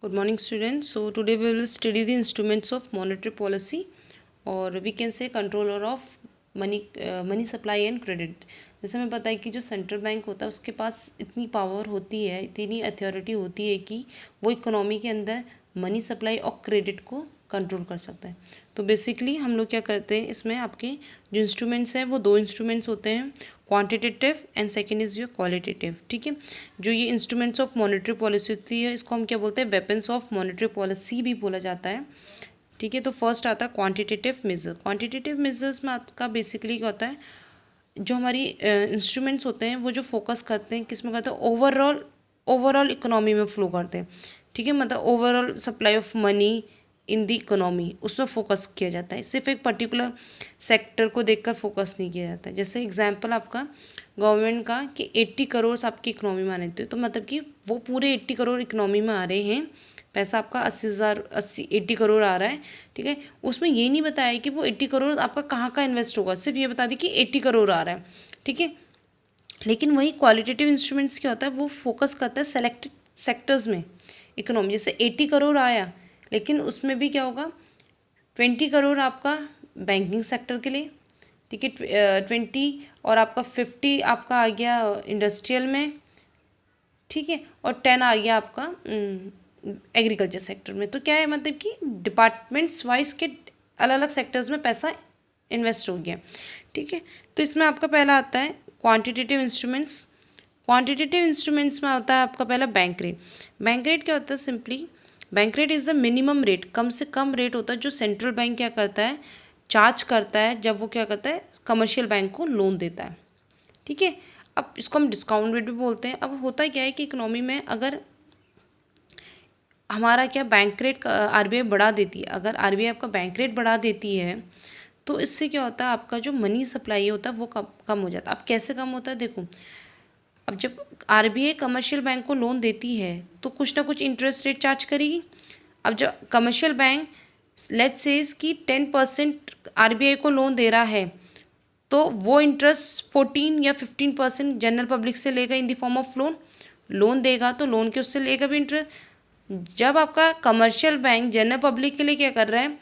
Good morning, students. So today we will study the instruments of monetary policy, or we can say controller of money supply and credit. जैसे हमें पता है कि जो central bank होता है उसके पास इतनी पावर होती है, इतनी अथॉरिटी होती है कि वो इकोनॉमी के अंदर मनी सप्लाई और क्रेडिट को कंट्रोल कर सकता है। तो बेसिकली हम लोग क्या करते हैं, इसमें आपके जो इंस्ट्रूमेंट्स हैं वो दो इंस्ट्रूमेंट्स होते हैं, quantitative and second is your qualitative. ठीक है, जो ये इंस्ट्रूमेंट्स ऑफ मॉनेटरी पॉलिसी होती है इसको हम क्या बोलते हैं, वेपन्स ऑफ मॉनेटरी पॉलिसी भी बोला जाता है। ठीक है, तो फर्स्ट आता है क्वांटिटेटिव मेजर। क्वांटिटेटिव मेजर्स में आपका बेसिकली क्या होता है, जो हमारी इंस्ट्रूमेंट्स होते हैं वो जो फोकस करते हैं किस में करते हैं, ओवरऑल इकोनॉमी में फ्लो करते हैं। ठीक है, मतलब overall supply of money in the economy, उसमें फोकस किया जाता है। सिर्फ एक पर्टिकुलर सेक्टर को देखकर फोकस नहीं किया जाता है। जैसे एग्जांपल आपका गवर्नमेंट का कि 80 करोड़ आपकी इकोनॉमी में आने थे, तो मतलब कि वो पूरे 80 करोड़ इकोनॉमी में आ रहे हैं, पैसा आपका 80 करोड़ आ रहा है। ठीक है, उसमें ये नहीं बताया कि वो 80 करोड़ आपका कहाँ का इन्वेस्ट होगा, सिर्फ ये बता दी कि 80 करोड़ आ रहा है। ठीक है, लेकिन वही क्वालिटेटिव इंस्ट्रूमेंट्स क्या होता है, वो फोकस करता है सेलेक्टेड सेक्टर्स में इकोनॉमी। जैसे 80 करोड़ आया, लेकिन उसमें भी क्या होगा, 20 करोड़ आपका बैंकिंग सेक्टर के लिए, ठीक है, 20 और आपका 50 आपका आ गया इंडस्ट्रियल में, ठीक है, और 10 आ गया आपका एग्रीकल्चर सेक्टर में। तो क्या है, मतलब कि डिपार्टमेंट्स वाइज के अलग अलग सेक्टर्स में पैसा इन्वेस्ट हो गया। ठीक है, तो इसमें आपका पहला आता है क्वांटिटेटिव इंस्ट्रूमेंट्स। क्वांटिटेटिव इंस्ट्रूमेंट्स में आता है आपका पहला बैंक रेट। बैंक रेट क्या होता है, simply bank rate is the minimum rate, कम से कम रेट होता है जो सेंट्रल बैंक क्या करता है, चार्ज करता है जब वो क्या करता है, कमर्शियल बैंक को लोन देता है। ठीक है, अब इसको हम डिस्काउंट रेट भी बोलते हैं। अब होता क्या है कि इकोनॉमी में अगर हमारा क्या बैंक रेट आरबीआई बढ़ा देती है, अगर आरबीआई आपका बैंक रेट बढ़ा देती है तो इससे क्या होता है, आपका जो मनी सप्लाई होता है वो कम हो जाता है। अब कैसे कम होता है, देखो, अब जब आरबीआई कमर्शियल बैंक को लोन देती है तो कुछ ना कुछ इंटरेस्ट रेट चार्ज करेगी। अब जब कमर्शियल बैंक लेट्स सेज कि 10% आरबीआई को लोन दे रहा है, तो वो इंटरेस्ट 14 या 15% जनरल पब्लिक से लेगा in the form of loan देगा, तो लोन के उससे लेगा भी इंटरेस्ट। जब आपका कमर्शियल बैंक जनरल पब्लिक के लिए क्या कर रहा है,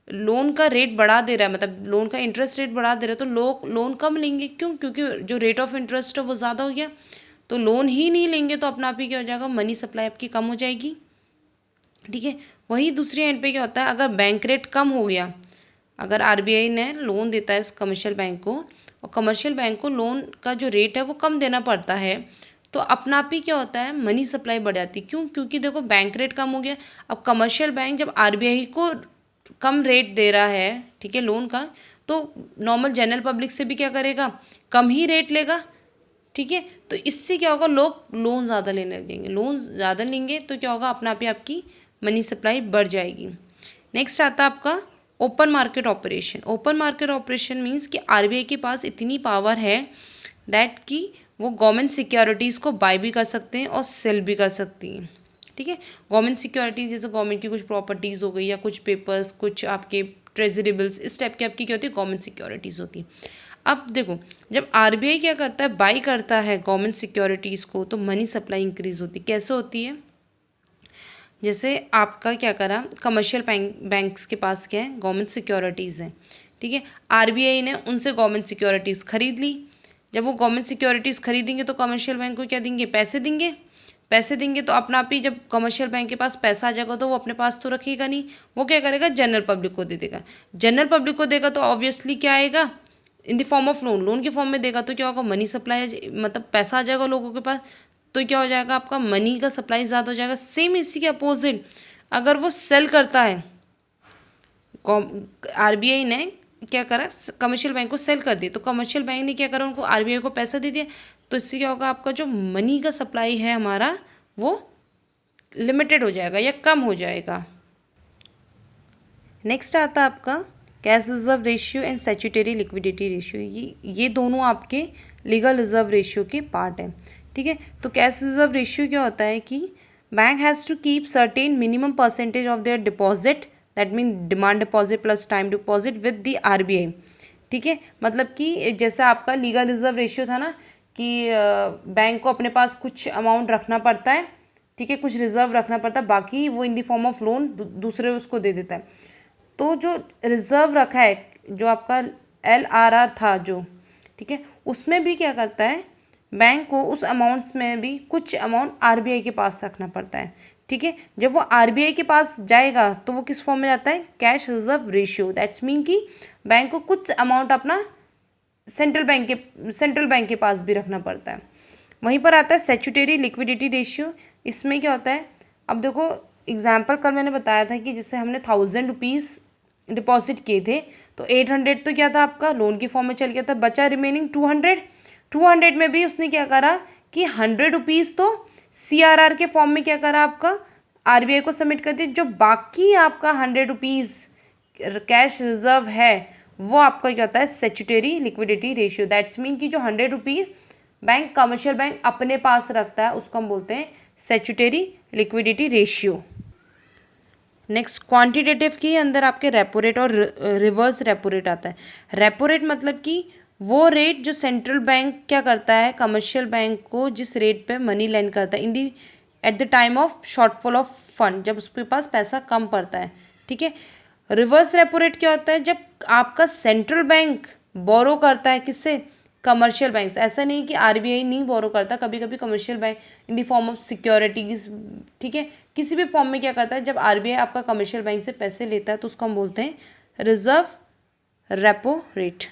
लोन का रेट बढ़ा दे रहा है, मतलब लोन का इंटरेस्ट रेट बढ़ा दे रहा है, तो लोग लोन कम लेंगे। क्यों? क्योंकि जो रेट ऑफ इंटरेस्ट है वो ज़्यादा हो गया, तो लोन ही नहीं लेंगे, तो अपना आप ही क्या हो जाएगा, मनी सप्लाई आपकी कम हो जाएगी। ठीक है, वही दूसरी एंड पे क्या होता है, अगर बैंक रेट कम हो गया, अगर आरबीआई ने लोन देता है कमर्शियल बैंक को और कमर्शियल बैंक को लोन का जो रेट है वो कम देना पड़ता है, तो अपना आप ही क्या होता है, मनी सप्लाई बढ़ जाती है। क्यों? क्योंकि देखो बैंक रेट कम हो गया। अब कमर्शियल बैंक जब आरबीआई को कम रेट दे रहा है, ठीक है, लोन का, तो नॉर्मल जनरल पब्लिक से भी क्या करेगा, कम ही रेट लेगा। ठीक है, तो इससे क्या होगा, लोग लोन ज़्यादा लेने लगेंगे, लोन ज़्यादा लेंगे तो क्या होगा, अपना आप ही आपकी मनी सप्लाई बढ़ जाएगी। नेक्स्ट आता है आपका open market operation. Open market operation means कि आरबीआई के पास इतनी पावर है दैट कि वो गवर्नमेंट सिक्योरिटीज़ को बाय भी कर सकते हैं और सेल भी कर सकती हैं। ठीक है, गवर्नमेंट सिक्योरिटीज जैसे गवर्नमेंट की कुछ प्रॉपर्टीज़ हो गई या कुछ पेपर्स, कुछ आपके ट्रेजरेबल्स, इस टाइप की आपकी क्या होती है, गवर्नमेंट सिक्योरिटीज़ होती है। अब देखो, जब आरबीआई क्या करता है, बाई करता है गवर्नमेंट सिक्योरिटीज़ को, तो मनी सप्लाई इंक्रीज होती है। कैसे होती है, जैसे आपका क्या करा, कमर्शियल बैंक्स के पास क्या है, गवर्नमेंट सिक्योरिटीज़ हैं। ठीक है, आरबीआई ने उनसे गवर्नमेंट सिक्योरिटीज़ खरीद ली। जब वो गवर्नमेंट सिक्योरिटीज़ खरीदेंगे तो कमर्शियल बैंक को क्या देंगे, पैसे देंगे, तो अपना आप ही जब कमर्शियल बैंक के पास पैसा आ जाएगा तो वो अपने पास तो रखेगा नहीं, वो क्या करेगा, जनरल पब्लिक को दे देगा। जनरल पब्लिक को देगा तो ऑब्वियसली क्या आएगा, in the form of loan के फॉर्म में देगा, तो क्या होगा, मनी सप्लाई, मतलब पैसा आ जाएगा लोगों के पास, तो क्या हो जाएगा, आपका मनी का सप्लाई ज़्यादा हो जाएगा। सेम इसी के अपोजिट अगर वो सेल करता है, आरबीआई ने क्या करा, कमर्शियल बैंक को सेल कर दिया, तो कमर्शियल बैंक ने क्या करा, उनको आरबीआई को पैसा दे दिया, तो इससे क्या होगा, आपका जो मनी का सप्लाई है हमारा वो लिमिटेड हो जाएगा या कम हो जाएगा। नेक्स्ट आता है आपका cash reserve ratio and statutory liquidity ratio. ये दोनों आपके लीगल रिजर्व रेशियो के पार्ट हैं। ठीक है, तो कैश रिजर्व रेशियो क्या होता है कि bank has to keep certain minimum percentage of their deposit, that mean demand deposit plus time deposit with the RBI. ठीक है, मतलब कि जैसा आपका लीगल रिजर्व रेशियो था ना कि बैंक को अपने पास कुछ अमाउंट रखना पड़ता है, ठीक है, कुछ रिजर्व रखना पड़ता है, बाकी वो इन दी फॉर्म ऑफ लोन दूसरे उसको दे देता है। तो जो रिजर्व रखा है, जो आपका LRR था जो, ठीक है, उसमें भी क्या करता है, बैंक को उस अमाउंट्स में भी कुछ अमाउंट RBI के पास रखना पड़ता है। ठीक है, जब वो RBI के पास जाएगा तो वो किस फॉर्म में जाता है, cash reserve ratio. That's mean कि बैंक को कुछ अमाउंट अपना सेंट्रल बैंक के पास भी रखना पड़ता है। वहीं पर आता है स्टैट्यूटरी लिक्विडिटी रेशियो। इसमें क्या होता है, अब देखो एग्जाम्पल कल मैंने बताया था कि जैसे हमने 1000 रुपीज़ डिपॉजिट किए थे, तो 800 तो क्या था आपका लोन की फॉर्म में चल गया था, बचा रिमेनिंग 200 में भी उसने क्या करा कि 100 रुपीज़ तो CRR के फॉर्म में क्या करा आपका RBI को सबमिट कर दिया। जो बाकी आपका 100 रुपीज़ कैश रिजर्व है वो आपका क्या होता है, statutory liquidity ratio. That's mean कि जो 100 रुपीज़ बैंक कमर्शियल बैंक अपने पास रखता है उसको हम बोलते हैं statutory liquidity ratio. Next quantitative के अंदर आपके रेपो रेट और रिवर्स रेपो रेट आता है। रेपो रेट मतलब कि वो रेट जो सेंट्रल बैंक क्या करता है, कमर्शियल बैंक को जिस रेट पे मनी लेंड करता है in the at the time of shortfall of fund, जब उसके पास पैसा कम पड़ता है। ठीक है, रिवर्स रेपो रेट क्या होता है, जब आपका सेंट्रल बैंक बोरो करता है किससे, कमर्शियल बैंक से। ऐसा नहीं कि RBI नहीं बोरो करता, कभी कभी commercial bank in the form of securities, ठीक है, किसी भी फॉर्म में क्या करता है, जब RBI आपका कमर्शियल बैंक से पैसे लेता है तो उसको हम बोलते हैं रिजर्व रेपो रेट।